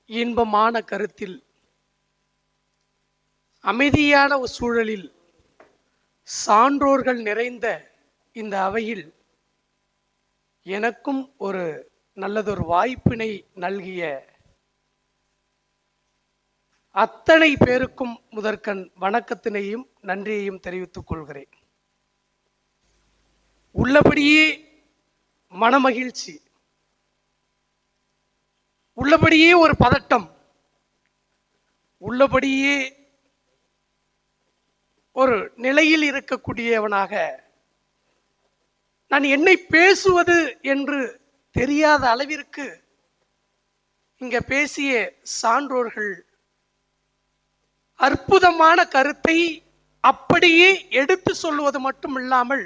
இன்பமான கருத்தில் அமைதியான ஒரு சூழலில் சான்றோர்கள் நிறைந்த இந்த அவையில் எனக்கும் ஒரு நல்லதொரு வாய்ப்பினை நல்கிய அத்தனை பேருக்கும் முதற்கண் வணக்கத்தினையும் நன்றியையும் தெரிவித்துக் கொள்கிறேன். உள்ளபடியே மனமகிழ்ச்சி, உள்ளபடியே ஒரு பதட்டம், உள்ளபடியே ஒரு நிலையில் இருக்கக்கூடியவனாக நான் என்னை பேசுவது என்று தெரியாத அளவிற்கு இங்க பேசிய சான்றோர்கள் அற்புதமான கருத்தை அப்படியே எடுத்து சொல்வது மட்டும் இல்லாமல்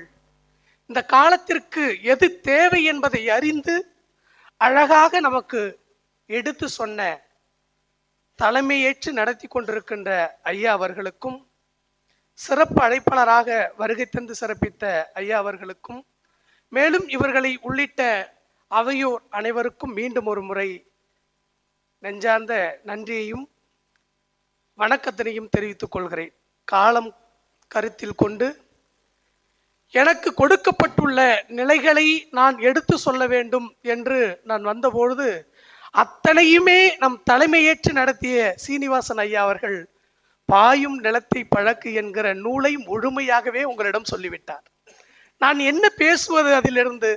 இந்த காலத்திற்கு எது தேவை என்பதை அறிந்து அழகாக நமக்கு எடுத்து சொன்ன தலைமையேற்று நடத்தி கொண்டிருக்கின்ற ஐயா அவர்களுக்கும், சிறப்பு அழைப்பாளராக வருகை தந்து சிறப்பித்த ஐயா அவர்களுக்கும், மேலும் இவர்களை உள்ளிட்ட அவையோர் அனைவருக்கும் மீண்டும் ஒரு முறை நெஞ்சார்ந்த நன்றியையும் வணக்கத்தினையும் தெரிவித்துக் கொள்கிறேன். காலம் கருத்தில் கொண்டு எனக்கு கொடுக்கப்பட்டுள்ள நிலைகளை நான் எடுத்து சொல்ல வேண்டும் என்று நான் வந்தபொழுது அத்தனையுமே நம் தலைமையேற்று நடத்திய சீனிவாசன் ஐயா அவர்கள் பாயும் நிலத்தை பழக்கு என்கிற நூலை முழுமையாகவே உங்களிடம் சொல்லிவிட்டார். நான் என்ன பேசுவது, அதிலிருந்து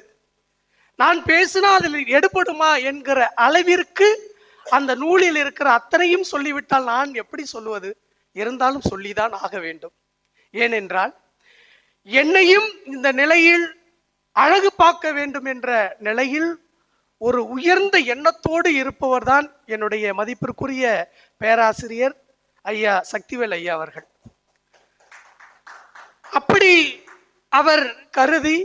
நான் பேசினா அதில் எடுபடுமா என்கிற அளவிற்கு அந்த நூலில் இருக்கிற அத்தனையும் சொல்லிவிட்டால் நான் எப்படி சொல்லுவது? இருந்தாலும் சொல்லிதான் ஆக வேண்டும். ஏனென்றால் என்னையும் இந்த நிலையில் அழகு பார்க்க வேண்டும் என்ற நிலையில் ஒரு உயர்ந்த எண்ணத்தோடு இருப்பவர் தான் என்னுடைய மதிப்பிற்குரிய பேராசிரியர் ஐயா சக்திவேல் ஐயா அவர்கள். அப்படி அவர் கருதி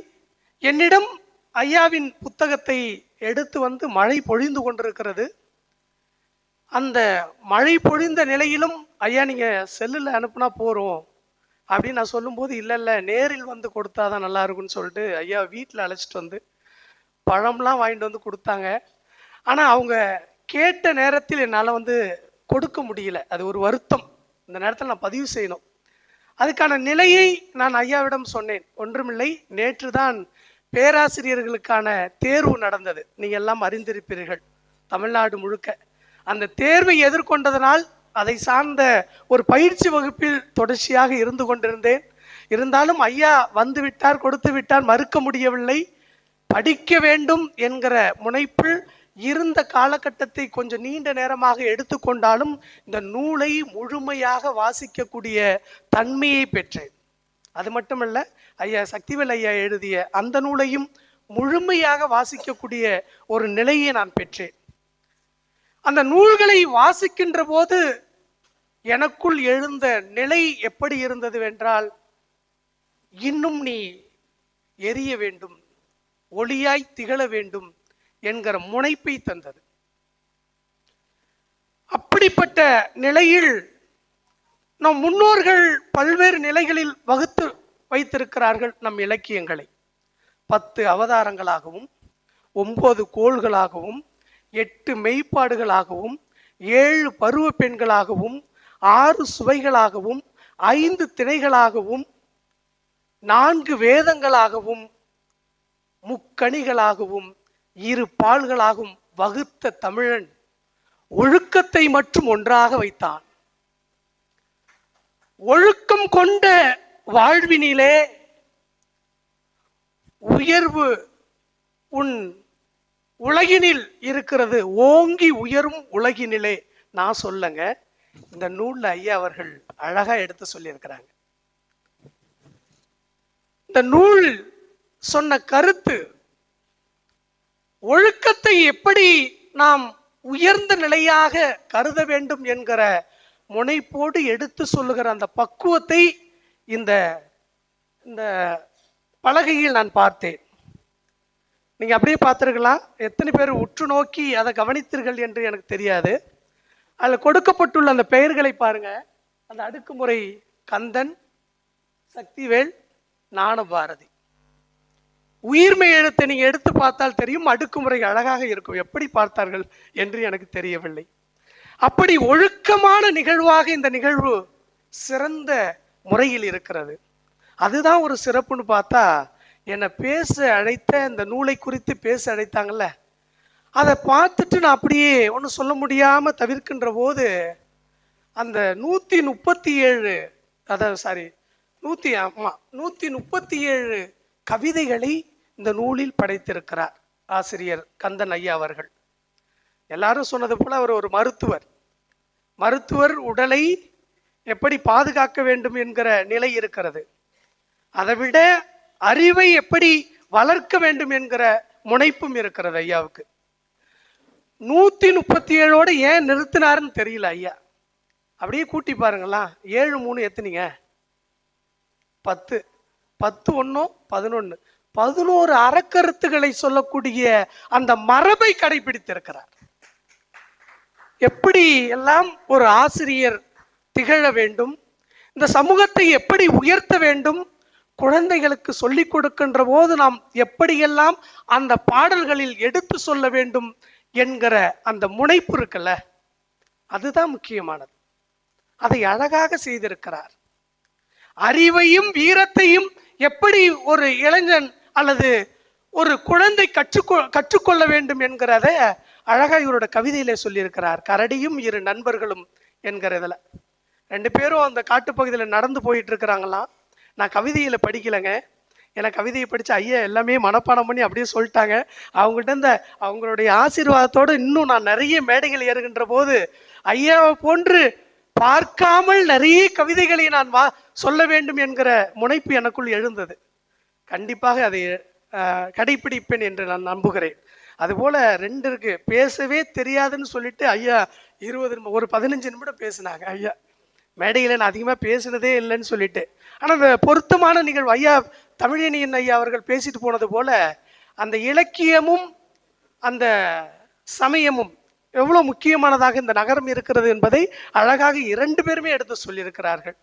என்னிடம் ஐயாவின் புத்தகத்தை எடுத்து வந்து மழை பொழிந்து கொண்டிருக்கிறது. அந்த மழை பொழிந்த நிலையிலும் ஐயா நீங்கள் செல்லில் அனுப்புனா போகிறோம் அப்படின்னு நான் சொல்லும்போது, இல்லை நேரில் வந்து கொடுத்தா தான் நல்லா இருக்குன்னு சொல்லிட்டு ஐயா வீட்டில் அழைச்சிட்டு வந்து பழம்லாம் வாங்கிட்டு வந்து கொடுத்தாங்க. ஆனால் அவங்க கேட்ட நேரத்தில் என்னால் வந்து கொடுக்க முடியல. அது ஒரு வருத்தம். இந்த நேரத்தில் நான் பதிவு செய்யணும். அதுக்கான நிலையை நான் ஐயாவிடம் சொன்னேன். ஒன்றுமில்லை, நேற்று தான் பேராசிரியர்களுக்கான தேர்வு நடந்தது. நீங்கள் எல்லாம் அறிந்திருப்பீர்கள், தமிழ்நாடு முழுக்க. அந்த தேர்வை எதிர்கொண்டதனால் அதை சார்ந்த ஒரு பயிற்சி வகுப்பில் தொடர்ச்சியாக இருந்து கொண்டிருந்தேன். இருந்தாலும் ஐயா வந்து விட்டார், கொடுத்து விட்டார், மறுக்க முடியவில்லை. படிக்க வேண்டும் என்கிற முனைப்பில் இருந்த காலகட்டத்தை கொஞ்சம் நீண்ட நேரமாக எடுத்துக்கொண்டாலும் இந்த நூலை முழுமையாக வாசிக்கக்கூடிய தன்மையை பெற்றேன். அது மட்டுமல்ல, ஐயா சக்திவேல் ஐயா எழுதிய அந்த நூலையும் முழுமையாக வாசிக்கக்கூடிய ஒரு நிலையை நான் பெற்றேன். அந்த நூல்களை வாசிக்கின்ற போது எனக்குள் எழுந்த நிலை எப்படி இருந்தது என்றால், இன்னும் நீ எரிய வேண்டும், ஒளியாய் திகழ வேண்டும் என்கிற முனைப்பை தந்தது. அப்படிப்பட்ட நிலையில் நம் முன்னோர்கள் பல்வேறு நிலைகளில் வகுத்து வைத்திருக்கிறார்கள் நம் இலக்கியங்களை. 10 அவதாரங்களாகவும், 9 கோள்களாகவும், 8 மெய்ப்பாடுகளாகவும், 7 பருவ பெண்களாகவும், 6 சுவைகளாகவும், 5 திணைகளாகவும், 4 வேதங்களாகவும், முக்கணிகளாகவும், 2 பால்களாகவும் வகுத்த தமிழன் ஒழுக்கத்தை மட்டும் ஒன்றாக வைத்தான். ஒழுக்கம் கொண்ட வாழ்வினிலே உயர்வு உன் உலகினில் இருக்கிறது, ஓங்கி உயரும் உலகினிலே. நான் சொல்லங்க, இந்த நூல்ல ஐயா அவர்கள் அழகா எடுத்து சொல்லியிருக்கிறாங்க. இந்த நூல் சொன்ன கருத்து, ஒழுக்கத்தை எப்படி நாம் உயர்ந்த நிலையாக கருத வேண்டும் என்கிற முனைப்போடு எடுத்து சொல்லுகிற அந்த பக்குவத்தை இந்த இந்த பலகையில் நான் பார்த்தேன். நீங்க அப்படியே பார்த்திருக்கலாம். எத்தனை பேர் உற்று நோக்கி அதை கவனித்தீர்கள் என்று எனக்கு தெரியாது. அதில் கொடுக்கப்பட்டுள்ள அந்த பெயர்களை பாருங்க. அந்த அடுக்குமுறை கந்தன், சக்திவேல், ஞானபாரதி. உயிர்மை எழுத்தை நீங்க எடுத்து பார்த்தால் தெரியும், அடுக்குமுறை அழகாக இருக்கும். எப்படி பார்த்தார்கள் என்று எனக்கு தெரியவில்லை. அப்படி ஒழுக்கமான நிகழ்வாக இந்த நிகழ்வு சிறந்த முறையில் இருக்கிறது. அதுதான் ஒரு சிறப்புன்னு பார்த்தா, என்னை பேச அழைத்த இந்த நூலை குறித்து பேச அழைத்தாங்கல்ல, அதை பார்த்துட்டு நான் அப்படியே ஒன்றும் சொல்ல முடியாமல் தவிர்க்கின்ற போது அந்த 137 அதாவது சாரி 137 கவிதைகளை இந்த நூலில் படைத்திருக்கிறார் ஆசிரியர் கந்தன் ஐயா அவர்கள். எல்லாரும் சொன்னது போல அவர் ஒரு மருத்துவர் உடலை எப்படி பாதுகாக்க வேண்டும் என்கிற நிலை இருக்கிறது. அதை விட அறிவை எப்படி வளர்க்க வேண்டும் என்கிற முனைப்பும் இருக்கிறது ஐயாவுக்கு. 137ஓட ஏன் நிறுத்தினாருன்னு தெரியல ஐயா. அப்படியே கூட்டி பாருங்களா, 7 3 எத்தனைங்க? 10 10 1 11 11 அறக்கருத்துக்களை சொல்லக்கூடிய அந்த மரபை கடைபிடித்திருக்கிறார். எப்படி எல்லாம் ஒரு ஆசிரியர் திகழ வேண்டும், இந்த சமூகத்தை எப்படி உயர்த்த வேண்டும், குழந்தைகளுக்கு சொல்லிக் கொடுக்கின்ற போது நாம் எப்படியெல்லாம் அந்த பாடல்களில் எடுத்து சொல்ல வேண்டும் என்கிற அந்த முனைப்பு இருக்குல்ல, அதுதான் முக்கியமானது. அதை அழகாக செய்திருக்கிறார். அறிவையும் வீரத்தையும் எப்படி ஒரு இளைஞன் அல்லது ஒரு குழந்தை கற்றுக்கொள்ள வேண்டும் என்கிறத அழகா இவரோட கவிதையில சொல்லியிருக்கிறார். கரடியும் 2 நண்பர்களும் என்கிறதுல 2 பேரும் அந்த காட்டுப்பகுதியில் நடந்து போயிட்டு இருக்கிறாங்களாம். நான் கவிதையில படிக்கலைங்க, எனக்கு கவிதையை படித்த ஐயா எல்லாமே மனப்பாடம் பண்ணி அப்படியே சொல்லிட்டாங்க. அவங்ககிட்ட இந்த அவங்களுடைய ஆசீர்வாதத்தோடு இன்னும் நான் நிறைய மேடைகள் ஏறுகின்ற போது ஐயாவை போன்று பார்க்காமல் நிறைய கவிதைகளை நான் சொல்ல வேண்டும் என்கிற முனைப்பு எனக்குள் எழுந்தது. கண்டிப்பாக அதை கடைபிடிப்பேன் என்று நான் நம்புகிறேன். அதுபோல் 2 இருக்கு, பேசவே தெரியாதுன்னு சொல்லிட்டு ஐயா 15 நிமிடம் பேசினாங்க. ஐயா மேடையில் நான் அதிகமாக பேசினதே இல்லைன்னு சொல்லிட்டு, ஆனால் அந்த பொருத்தமான நிகழ்வு ஐயா தமிழனியன் ஐயா அவர்கள் பேசிட்டு போனது போல அந்த இலக்கியமும் அந்த சமயமும் எவ்வளோ முக்கியமானதாக இந்த நகரம் இருக்கிறது என்பதை அழகாக 2 பேருமே எடுத்து சொல்லியிருக்கிறார்கள்.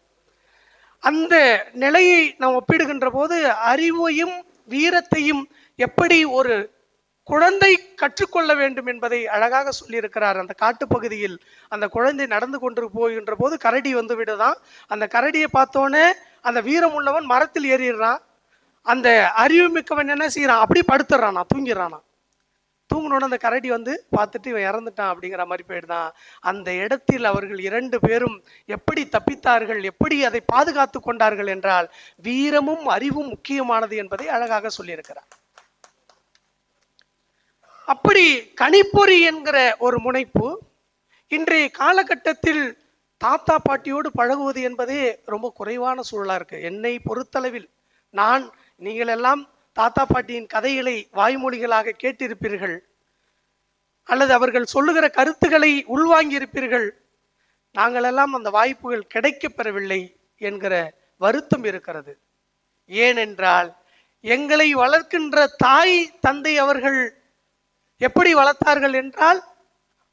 அந்த நிலையை நாம் ஒப்பிடுகின்ற போது அறிவையும் வீரத்தையும் எப்படி ஒரு குழந்தை கற்றுக்கொள்ள வேண்டும் என்பதை அழகாக சொல்லியிருக்கிறார். அந்த காட்டுப்பகுதியில் அந்த குழந்தை நடந்து கொண்டு போகின்ற போது கரடி வந்து விடுதான். அந்த கரடியை பார்த்தோன்னே அந்த வீரம் உள்ளவன் மரத்தில் ஏறிடுறான். அந்த அறிவு மிக்கவன் என்ன செய்யறான், அப்படி படுத்துறானா, தூங்கிடுறானா. தூங்கினோட அந்த கரடி வந்து பார்த்துட்டு இவன் இறந்துட்டான் அப்படிங்கிற மாதிரி போயிடுதான். அந்த இடத்தில் அவர்கள் 2 பேரும் எப்படி தப்பித்தார்கள், எப்படி அதை பாதுகாத்து கொண்டார்கள் என்றால் வீரமும் அறிவும் முக்கியமானது என்பதை அழகாக சொல்லியிருக்கிறார். அப்படி கணிப்பொறி என்கிற ஒரு முனைப்பு இன்றைய காலகட்டத்தில் தாத்தா பாட்டியோடு பழகுவது என்பதே ரொம்ப குறைவான சூழலாக இருக்கு. என்னை பொறுத்தளவில் நீங்கள் எல்லாம் தாத்தா பாட்டியின் கதைகளை வாய்மொழிகளாக கேட்டிருப்பீர்கள் அல்லது அவர்கள் சொல்லுகிற கருத்துக்களை உள்வாங்கி இருப்பீர்கள். நாங்கள் எல்லாம் அந்த வாய்ப்புகள் கிடைக்கப் பெறவில்லை என்கிற வருத்தம் இருக்கிறது. ஏனென்றால் எங்களை வளர்க்கின்ற தாய் தந்தை அவர்கள் எப்படி வளர்த்தார்கள் என்றால்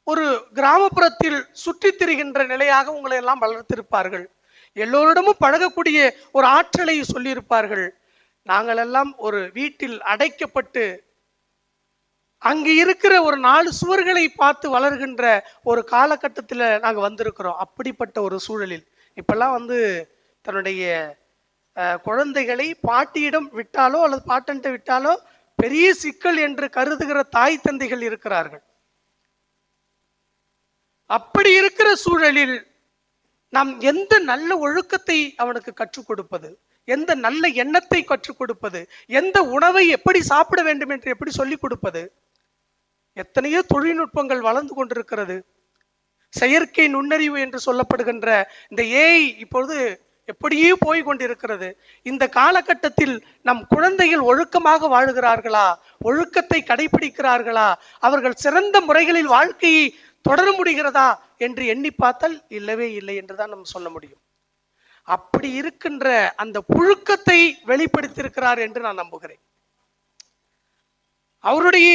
ஒரு கிராமப்புறத்தில் சுற்றித் திரிகின்ற நிலையாக உங்களை எல்லாம் வளர்த்திருப்பார்கள். எல்லோரிடமும் பழகக்கூடிய ஒரு ஆற்றலை சொல்லியிருப்பார்கள். நாங்கள் எல்லாம் ஒரு வீட்டில் அடைக்கப்பட்டு அங்கு இருக்கிற ஒரு 4 சுவர்களை பார்த்து வளர்கின்ற ஒரு காலகட்டத்தில் நாங்கள் வந்திருக்கிறோம். அப்படிப்பட்ட ஒரு சூழலில் இப்பெல்லாம் தன்னுடைய குழந்தைகளை பாட்டியிடம் விட்டாலோ அல்லது பாட்டன்ட்ட விட்டாலோ பெரிய சிக்கல் என்று கருதுகிற தாய் தந்தைகள் இருக்கிறார்கள். அப்படி இருக்கிற சூழலில் நாம் எந்த நல்ல ஒழுக்கத்தை அவனுக்கு கற்றுக் கொடுப்பது, எந்த நல்ல எண்ணத்தை கற்றுக் கொடுப்பது, எந்த உணவை எப்படி சாப்பிட வேண்டும் என்று எப்படி சொல்லிக் கொடுப்பது? எத்தனையோ தொழில்நுட்பங்கள் வளர்ந்து கொண்டிருக்கிறது. செயற்கை நுண்ணறிவு என்று சொல்லப்படுகின்ற இந்த ஏஐ இப்பொழுது எப்படியே போய் கொண்டிருக்கிறது. இந்த காலகட்டத்தில் நம் குழந்தைகள் ஒழுக்கமாக வாழுகிறார்களா, ஒழுக்கத்தை கடைபிடிக்கிறார்களா, அவர்கள் சிறந்த முறைகளில் வாழ்க்கையை தொடர முடிகிறதா என்று எண்ணி பார்த்தால் இல்லவே இல்லை என்றுதான் நம்ம சொல்ல முடியும். அப்படி இருக்கின்ற அந்த புழுக்கத்தை வெளிப்படுத்தியிருக்கிறார் என்று நான் நம்புகிறேன். அவருடைய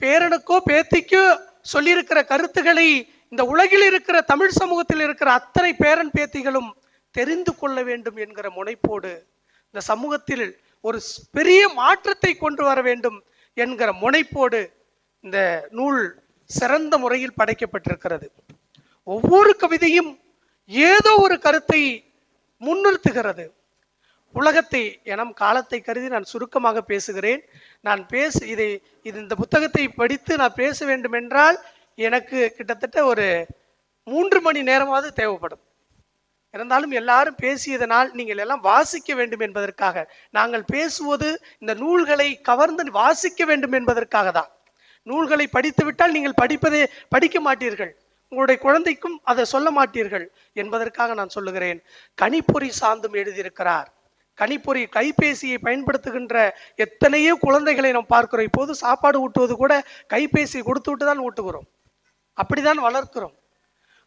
பேரனுக்கோ பேத்திக்கோ சொல்லியிருக்கிற கருத்துக்களை இந்த உலகில் இருக்கிற தமிழ் சமூகத்தில் இருக்கிற அத்தனை பேரன் பேத்திகளும் தெரிந்து கொள்ள வேண்டும் என்கிற முனைப்போடு இந்த சமூகத்தில் ஒரு பெரிய மாற்றத்தை கொண்டு வர வேண்டும் என்கிற முனைப்போடு இந்த நூல் சிறந்த முறையில் படைக்கப்பட்டிருக்கிறது. ஒவ்வொரு கவிதையும் ஏதோ ஒரு கருத்தை முன்னிறுத்துகிறது. உலகத்தை எனம் காலத்தை கருதி நான் சுருக்கமாக பேசுகிறேன். நான் இந்த புத்தகத்தை படித்து நான் பேச வேண்டும் என்றால் எனக்கு கிட்டத்தட்ட ஒரு 3 மணி நேரமாவது தேவைப்படும். இருந்தாலும் எல்லாரும் பேசியதனால் நீங்கள் எல்லாம் வாசிக்க வேண்டும் என்பதற்காக, நாங்கள் பேசுவது இந்த நூல்களை கவர்ந்து வாசிக்க வேண்டும் என்பதற்காக தான். நூல்களை படித்துவிட்டால் நீங்கள் படிக்க மாட்டீர்கள், உங்களுடைய குழந்தைக்கும் அதை சொல்ல மாட்டீர்கள் என்பதற்காக நான் சொல்லுகிறேன். கணிப்பொறி சார்ந்தும் எழுதியிருக்கிறார். கணிப்பொறி கைபேசியை பயன்படுத்துகின்ற எத்தனையோ குழந்தைகளை நாம் பார்க்கிறோம். இப்போது சாப்பாடு ஊட்டுவது கூட கைபேசியை கொடுத்து விட்டு தான் ஊட்டுகிறோம், அப்படிதான் வளர்க்கிறோம்.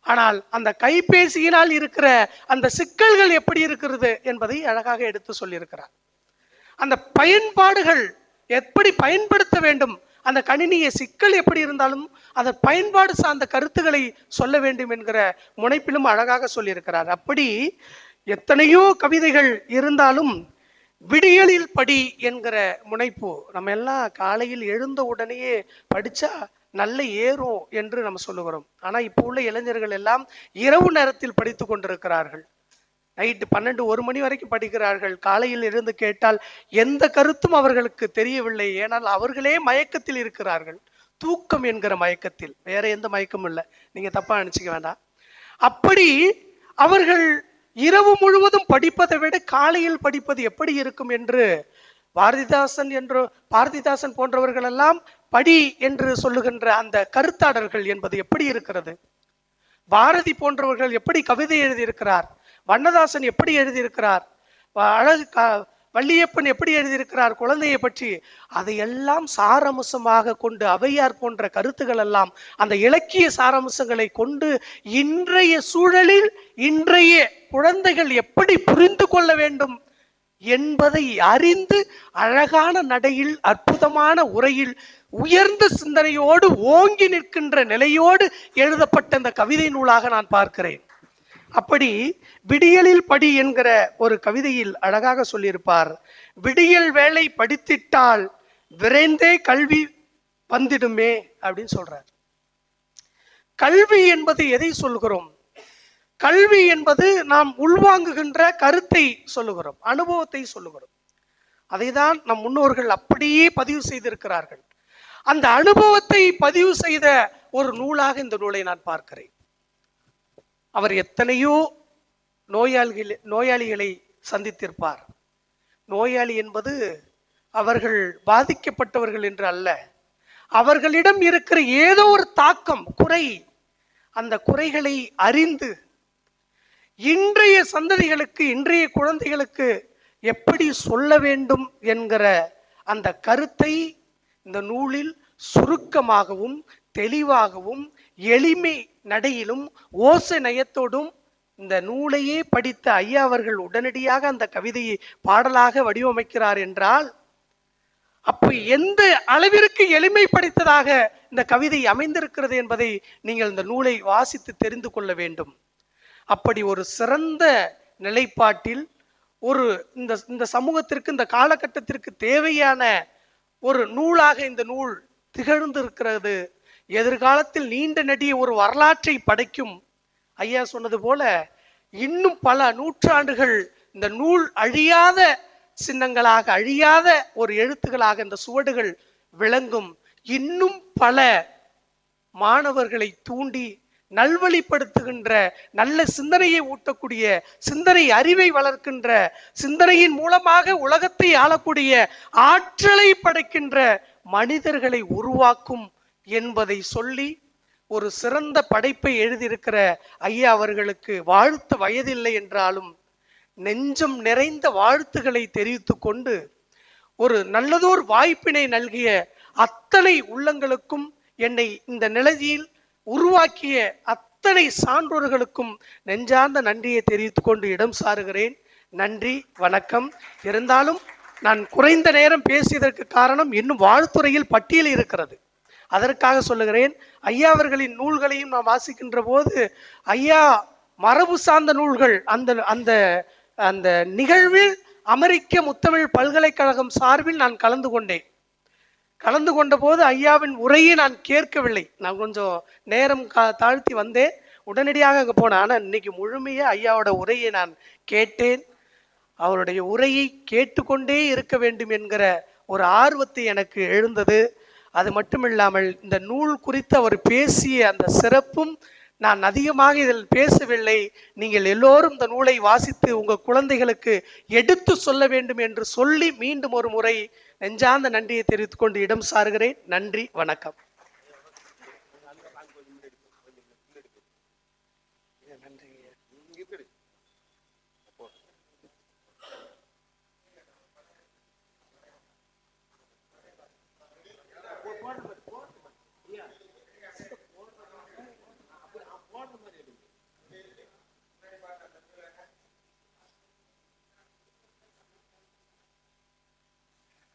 ஆனால் அந்த கைபேசியினால் இருக்கிற அந்த சிக்கல்கள் எப்படி இருக்கிறது என்பதை அழகாக எடுத்து சொல்லியிருக்கிறார். அந்த பயன்பாடுகள் எப்படி பயன்படுத்த வேண்டும், அந்த கணினியை சிக்கல் எப்படி இருந்தாலும் அந்த பயன்பாடு சார்ந்த கருத்துக்களை சொல்ல வேண்டும் என்கிற முனைப்பிலும் அழகாக சொல்லியிருக்கிறார். அப்படி எத்தனையோ கவிதைகள் இருந்தாலும் விடியலில் படி என்கிற முனைப்பு, நம்ம எல்லாம் காலையில் எழுந்த உடனேயே படித்தா நல்ல ஏறும் என்று நம்ம சொல்லுகிறோம். ஆனால் இப்போ உள்ள இளைஞர்கள் எல்லாம் இரவு நேரத்தில் படித்து கொண்டிருக்கிறார்கள். நைட்டு 12, 1 மணி வரைக்கும் படிக்கிறார்கள். காலையில் இருந்து கேட்டால் எந்த கருத்தும் அவர்களுக்கு தெரியவில்லை. ஏனால் அவர்களே மயக்கத்தில் இருக்கிறார்கள், தூக்கம் என்கிற மயக்கத்தில், வேற எந்த மயக்கமும் இல்லை, நீங்கள் தப்பாக நினச்சிக்க வேண்டாம். அப்படி அவர்கள் இரவு முழுவதும் படிப்பதை விட காலையில் படிப்பது எப்படி இருக்கும் என்று பாரதிதாசன் போன்றவர்கள் எல்லாம் படி என்று சொல்லுகின்ற அந்த கருத்தாடல்கள் என்பது எப்படி இருக்கிறது. பாரதி போன்றவர்கள் எப்படி கவிதை எழுதியிருக்கிறார், வண்ணதாசன் எப்படி எழுதியிருக்கிறார், வள்ளியப்பன் எப்படி எழுதியிருக்கிறார் குழந்தையை பற்றி, அதையெல்லாம் சாரம்சமாக கொண்டு ஔவையார் போன்ற கருத்துக்கள் எல்லாம் அந்த இலக்கிய சாரம்சங்களை கொண்டு இன்றைய சூழலில் இன்றைய குழந்தைகள் எப்படி புரிந்து கொள்ள வேண்டும் என்பதை அறிந்து அழகான நடையில் அற்புதமான உரையில் உயர்ந்த சிந்தனையோடு ஓங்கி நிற்கின்ற நிலையோடு எழுதப்பட்ட இந்த கவிதை நூலாக நான் பார்க்கிறேன். அப்படி விடியலில் படி என்கிற ஒரு கவிதையில் அழகாக சொல்லியிருப்பார். விடியல் வேளை படித்திட்டால் விரைந்தே கல்வி வந்திடுமே அப்படின்னு சொல்றார். கல்வி என்பது எதை சொல்கிறோம்? கல்வி என்பது நாம் உள்வாங்குகின்ற கருத்தை சொல்லுகிறோம், அனுபவத்தை சொல்லுகிறோம். அதை தான் நம் முன்னோர்கள் அப்படியே பதிவு செய்திருக்கிறார்கள். அந்த அனுபவத்தை பதிவு செய்த ஒரு நூலாக இந்த நூலை நான் பார்க்கிறேன். அவர் எத்தனையோ நோயாளிகளை சந்தித்திருப்பார். நோயாளி என்பது அவர்கள் பாதிக்கப்பட்டவர்கள் என்று அல்ல, அவர்களிடம் இருக்கிற ஏதோ ஒரு தாக்கம், குறை, அந்த குறைகளை அறிந்து இன்றைய சந்ததிகளுக்கு, இன்றைய குழந்தைகளுக்கு எப்படி சொல்ல வேண்டும் என்கிற அந்த கருத்தை இந்த நூலில் சுருக்கமாகவும் தெளிவாகவும் எளிமை நடையிலும் ஓசை நயத்தோடும் இந்த நூலையே படித்த ஐயா அவர்கள் உடனடியாக அந்த கவிதையை பாடலாக வடிவமைக்கிறார் என்றால் அப்போ எந்த அளவிற்கு எளிமைப்படுத்ததாக இந்த கவிதை அமைந்திருக்கிறது என்பதை நீங்கள் இந்த நூலை வாசித்து தெரிந்து கொள்ள வேண்டும். அப்படி ஒரு சிறந்த நிலைப்பாட்டில் ஒரு இந்த சமூகத்திற்கு, இந்த காலகட்டத்திற்கு தேவையான ஒரு நூலாக இந்த நூல் திகழ்ந்திருக்கிறது. எதிர்காலத்தில் நீண்ட நெடிய ஒரு வரலாற்றை படைக்கும். ஐயா சொன்னது போல இன்னும் பல நூற்றாண்டுகள் இந்த நூல் அழியாத சின்னங்களாக, அழியாத ஒரு எழுத்துக்களாக இந்த சுவடுகள் விளங்கும். இன்னும் பல மாணவர்களை தூண்டி நல்வழிப்படுத்துகின்ற, நல்ல சிந்தனையை ஊட்டக்கூடிய, சிந்தனை அறிவை வளர்க்கின்ற, சிந்தனையின் மூலமாக உலகத்தை ஆளக்கூடிய ஆற்றலை படைக்கின்ற மனிதர்களை உருவாக்கும் என்பதை சொல்லி ஒரு சிறந்த படைப்பை எழுதியிருக்கிற ஐயா அவர்களுக்கு வாழ்த்த வயதில்லை என்றாலும் நெஞ்சம் நிறைந்த வாழ்த்துக்களை தெரிவித்து கொண்டு ஒரு நல்லதோர் வாய்ப்பினை நல்கிய அத்தனை உள்ளங்களுக்கும், என்னை இந்த நிலையில் உருவாக்கிய அத்தனை சான்றோர்களுக்கும் நெஞ்சார்ந்த நன்றியை தெரிவித்து கொண்டு இடம் சாருகிறேன். நன்றி, வணக்கம். இருந்தாலும் நான் குறைந்த நேரம் பேசியதற்கு காரணம் இன்னும் வாழ்த்துறையில் பட்டியல் இருக்கிறது, அதற்காக சொல்லுகிறேன். ஐயா அவர்களின் நூல்களையும் நான் வாசிக்கின்ற போது ஐயா மரபு சார்ந்த நூல்கள், அந்த அந்த அந்த நிகழ்வில் அமெரிக்க முத்தமிழ் பல்கலைக்கழகம் சார்பில் நான் கலந்து கொண்ட போது ஐயாவின் உரையை நான் கேட்கவில்லை. நான் கொஞ்சம் நேரம் தாழ்த்தி வந்தேன். உடனடியாக அங்கே போனேன். ஆனால் இன்னைக்கு முழுமையாக ஐயாவோட உரையை நான் கேட்டேன். அவருடைய உரையை கேட்டுக்கொண்டே இருக்க வேண்டும் என்கிற ஒரு ஆர்வத்தை எனக்கு எழுந்தது. அது மட்டுமில்லாமல் இந்த நூல் குறித்து அவர் பேசிய அந்த சிறப்பும், நான் அதிகமாக இதில் பேசவில்லை, நீங்கள் எல்லோரும் இந்த நூலை வாசித்து உங்கள் குழந்தைகளுக்கு எடுத்து சொல்ல வேண்டும் என்று சொல்லி மீண்டும் ஒரு முறை நெஞ்சார்ந்த நன்றியை தெரிவித்துக் கொண்டு இடம் சாருகிறேன். நன்றி, வணக்கம்.